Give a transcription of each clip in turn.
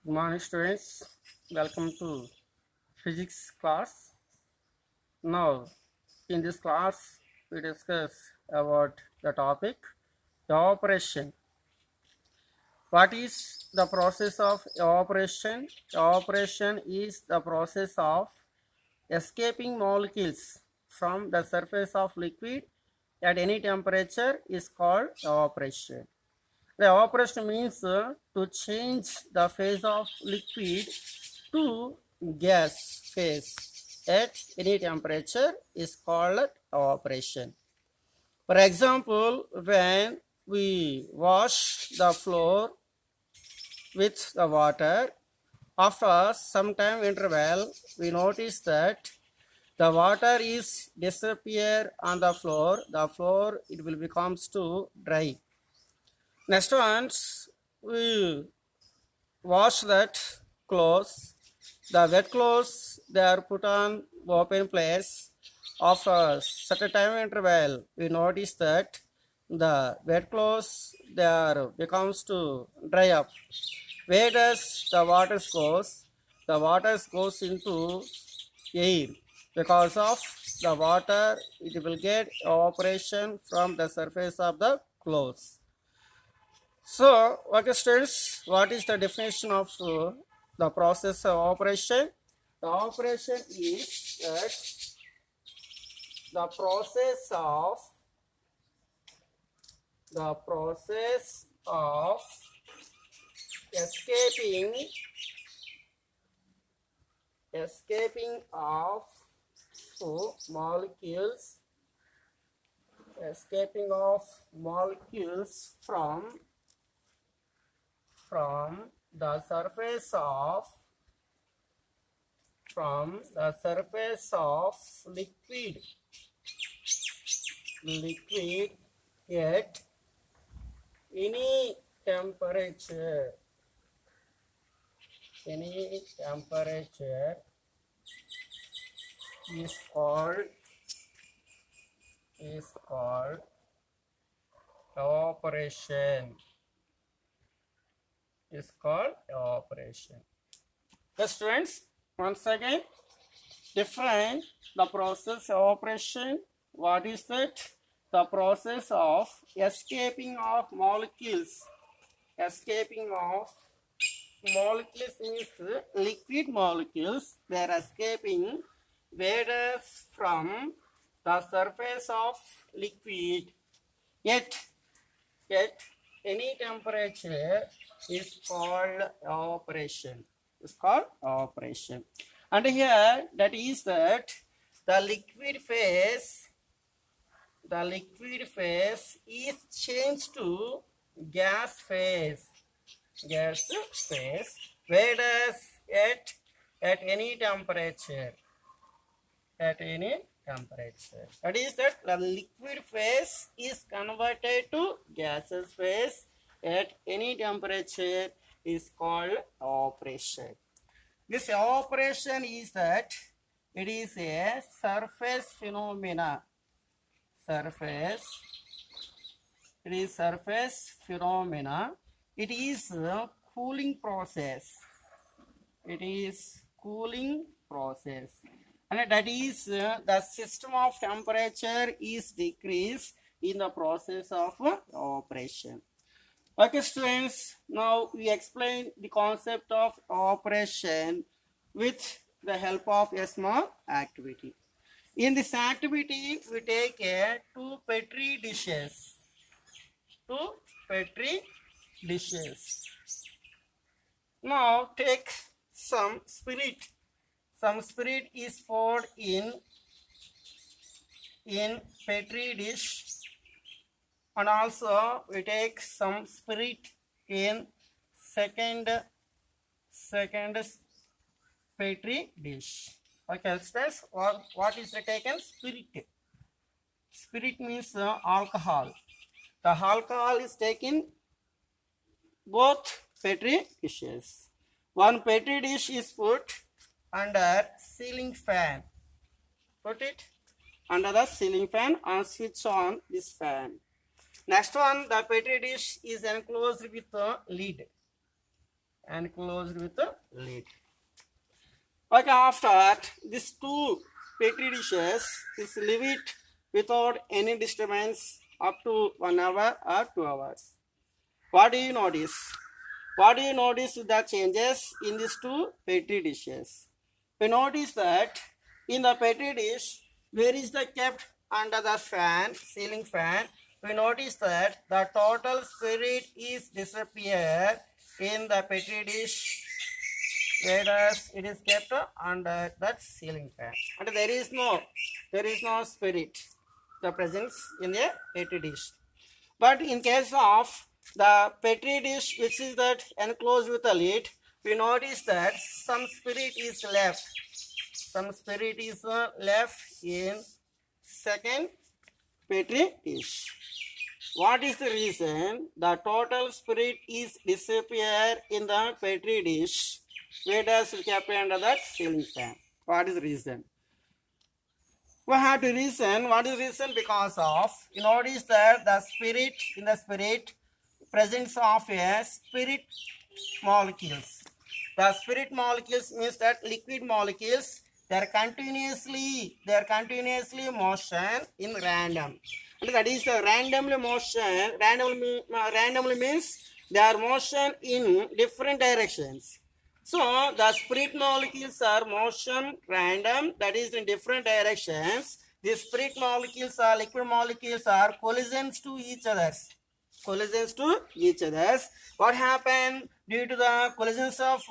Good morning, students. Welcome to physics class. Now, in this class, we discuss about the topic evaporation. What is the process of evaporation? Evaporation is the process of escaping molecules from the surface of liquid at any temperature is called evaporation. The evaporation means to change the phase of liquid to gas phase at any temperature is called evaporation. For example, when we wash the floor with the water, after some time interval, we notice that the water is disappear on the floor. The floor it will becomes to dry. Next once we wash that clothes. The wet clothes they are put on open place. After certain time interval, we notice that the wet clothes they are becomes to dry up. Where does the water goes? The water goes into air because of the water. It will get evaporation from the surface of the clothes. So, okay, students, what is the definition of the process of operation? The operation is that the process of escaping of molecules from the surface of liquid at any temperature is called evaporation. The students, once again, define the process operation. What is that? The process of escaping of molecules. Escaping of molecules means liquid molecules. They are escaping whereas from the surface of liquid. Yet any temperature is called evaporation. And here that is that the liquid phase is changed to gas phase. Whereas at any temperature. That is that the liquid phase is converted to gaseous phase at any temperature is called evaporation. This evaporation is that it is a surface phenomena. It is surface phenomena. It is a cooling process. And that is the system of temperature is decreased in the process of operation. Okay, students, now we explain the concept of operation with the help of a small activity. In this activity, we take two petri dishes. Now take some spirit. Some spirit is poured in petri dish, and also we take some spirit in second petri dish. Okay, stress. What is the taken? Spirit. Spirit means alcohol. The alcohol is taken both petri dishes. One petri dish is put under ceiling fan. Put it under the ceiling fan and switch on this fan. Next one, the petri dish is enclosed with a lid. enclosed with a lid. Okay, after these two petri dishes is leave it without any disturbance up to 1 hour or 2 hours. What do you notice? What do you notice the changes in these two petri dishes? We notice that in the petri dish, where is the kept under the fan, ceiling fan, we notice that the total spirit is disappear in the petri dish, whereas it is kept under that ceiling fan. And there is no spirit, the presence in the petri dish. But in case of the petri dish, which is that enclosed with a lid, we notice that some spirit is left. Some spirit is left in second petri dish. What is the reason? The total spirit is disappear in the petri dish, whereas it kept under that ceiling fan. What is the reason? We have to reason. What is the reason? Because of, you notice that the spirit, in the spirit, presence of a spirit molecules. The spirit molecules means that liquid molecules, they are continuously motion in random. And that is the randomly motion. Randomly means they are motion in different directions. So the spirit molecules are motion random, that is in different directions. The spirit molecules or liquid molecules are collisions to each other. What happened due to the collisions of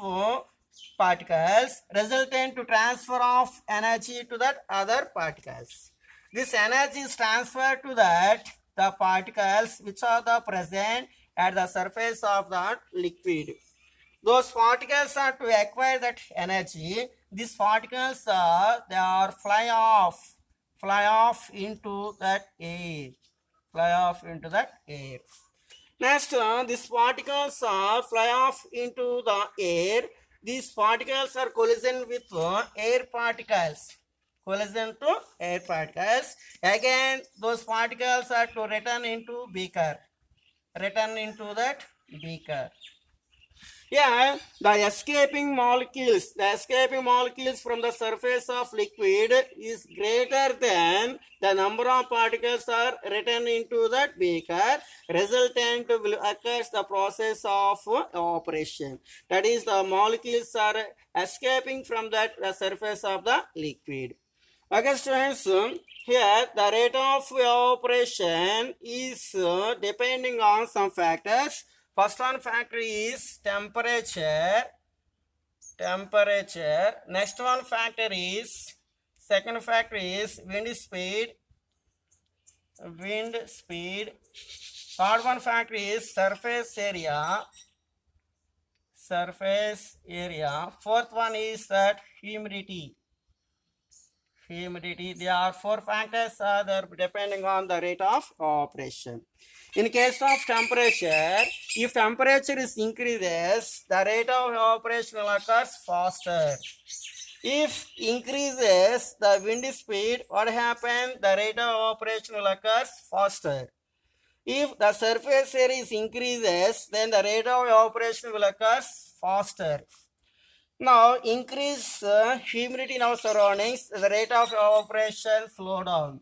particles resultant to transfer of energy to that other particles. This energy is transferred to that the particles which are the present at the surface of that liquid. Those particles are to acquire that energy. These particles they are fly off into that air. Next, these particles are fly off into the air. These particles are collision with air particles. Again, those particles are to return into that beaker. Yeah, the escaping molecules from the surface of liquid is greater than the number of particles are returned into that beaker, resultant will occur the process of evaporation. That is, the molecules are escaping from the surface of the liquid. Okay, students, here the rate of evaporation is depending on some factors. First one factor is temperature. Next one factor is, second factor is wind speed. Third one factor is surface area. Fourth one is that humidity. There are four factors depending on the rate of evaporation. In case of temperature, if temperature is increases, the rate of evaporation will occur faster. If increases the wind speed, what happens? The rate of evaporation will occur faster. If the surface area is increases, then the rate of evaporation will occur faster. Now, increase humidity in our surroundings, the rate of evaporation slow down.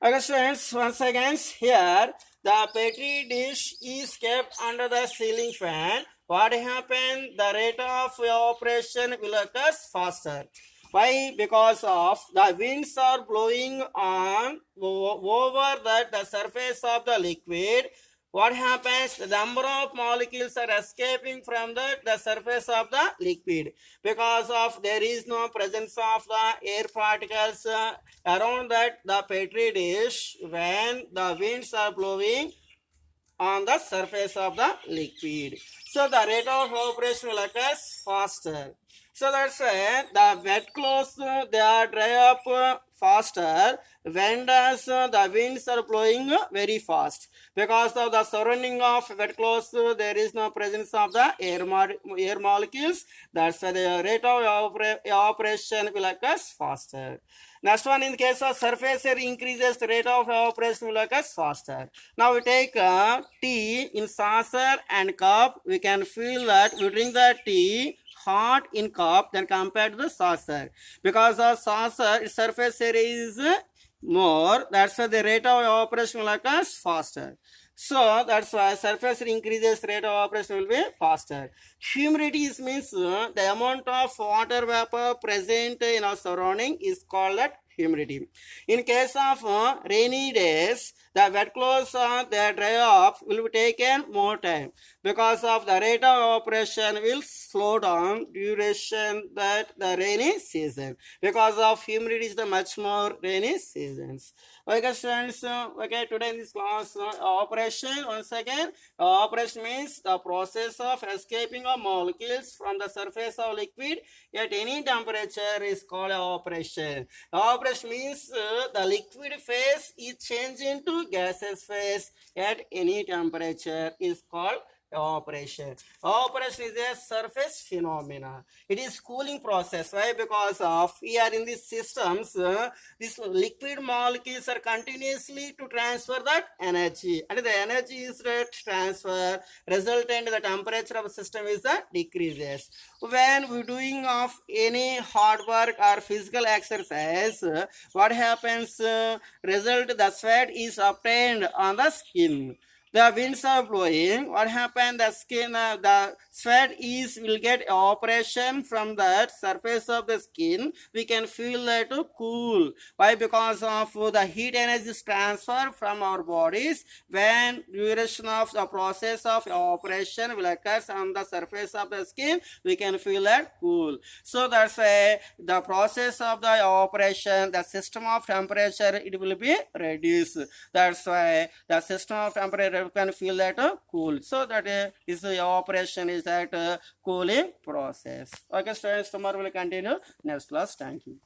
Okay, students, once again, here the petri dish is kept under the ceiling fan. What happened? The rate of evaporation will occur faster. Why? Because of the winds are blowing on over the surface of the liquid. What happens? The number of molecules are escaping from the surface of the liquid because of there is no presence of the air particles around that the petri dish when the winds are blowing on the surface of the liquid. So the rate of evaporation will occur faster. So that's why the wet clothes they are dry up faster when does the winds are blowing very fast. Because of the surrounding of wet clothes, there is no presence of the air molecules. That's why the rate of evaporation will occur faster. Next one, in case of surface area increases, the rate of evaporation will occur faster. Now we take tea in saucer and cup. We can feel that we drink the tea hot in cup than compared to the saucer. Because of saucer, its surface area is more. That's why the rate of evaporation will occur faster. So that's why surface increases, rate of evaporation will be faster. Humidity means the amount of water vapor present in our surrounding is called that humidity. In case of rainy days, the wet clothes they dry off will be taken more time because of the rate of evaporation will slow down duration that the rainy season because of humidity is the much more rainy seasons. Okay, students. Okay, today in this class, operation. Once again, operation means the process of escaping of molecules from the surface of liquid at any temperature is called evaporation. Evaporation means the liquid phase is changed into gaseous phase at any temperature is called evaporation. Evaporation is a surface phenomena. It is cooling process. Why? Because of here in these systems, these liquid molecules are continuously to transfer that energy, and the energy is transfer resultant the temperature of the system is the decreases. When we doing of any hard work or physical exercise, what happens? Result the sweat is obtained on the skin. The winds are blowing. What happened? The skin, the sweat is will get evaporation from the surface of the skin. We can feel that cool. Why? Because of the heat energy is transferred from our bodies. When duration of the process of evaporation will occur on the surface of the skin, we can feel that cool. So that's why the process of the evaporation, the system of temperature, it will be reduced. That's why the system of temperature can feel that cool. So that is the evaporation is that cooling process. Okay, students, tomorrow we'll continue next class. Thank you.